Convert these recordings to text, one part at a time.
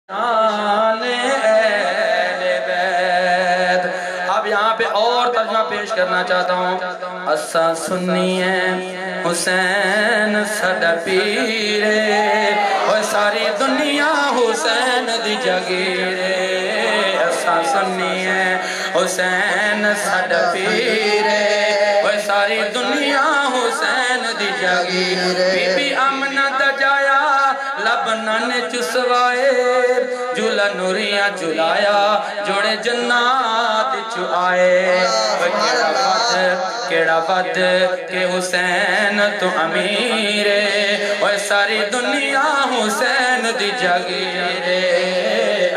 اب یہاں پہ اور ترجمہ پیش کرنا چاہتا ہوں۔ اسا سنی ہے حسین ساڈا پیرے، اور ساری دنیا حسین دی جگیرے۔ اسا سنی ہے حسین ساڈا پیرے، اور ساری دنیا حسین دی جگیرے۔ بی بی آمنہ دا جایا لبنان چسوائے، جھولا نوریاں جھلایا جوڑے جنات چوائے۔ کیڑا بد کہ حسین تو امیرے، اور ساری دنیا حسین دی جگیرے۔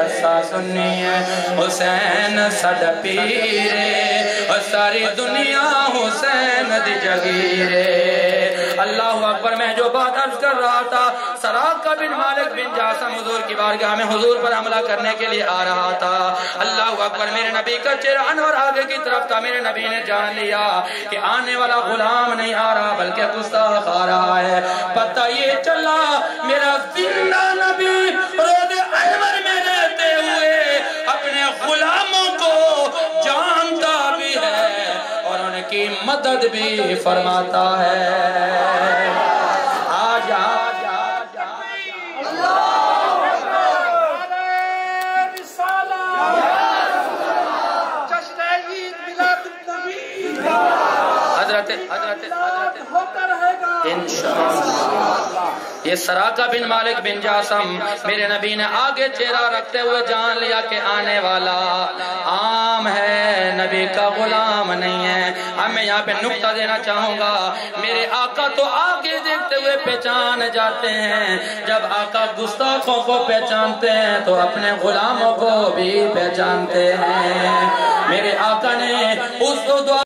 اسا سنی ہے حسین ساڈا پیرے، اور ساری دنیا حسین دی جگیرے۔ اللہ اکبر۔ میں جو بات عرض کر رہا تھا، سراقہ بن مالک بن جاسم حضور کی بارگاہ میں حضور پر حملہ کرنے کے لیے آ رہا تھا۔ اللہ اکبر۔ میرے نبی کا چہرہ انور آگے کی طرف تھا۔ میرے نبی نے جان لیا کہ آنے والا غلام نہیں آ رہا بلکہ گستاخ آ رہا ہے۔ پتہ یہ چلا میرا زندہ نبی روضے انور میں رہتے ہوئے اپنے غلاموں کو جانتا بھی ہے اور ان کی مدد بھی فرماتا ہے۔ یہ سراقہ بن مالک بن جاسم، میرے نبی نے آگے چہرہ رکھتے ہوئے جان لیا کہ آنے والا عام ہے، نبی کا غلام نہیں ہے۔ اب میں یہاں پہ نقطہ دینا چاہوں گا، میرے آقا تو آگے دیکھتے ہوئے پہچان جاتے ہیں۔ جب آقا گستاخوں کو پہچانتے ہیں تو اپنے غلاموں کو بھی پہچانتے ہیں۔ میرے آقا نے اس دعا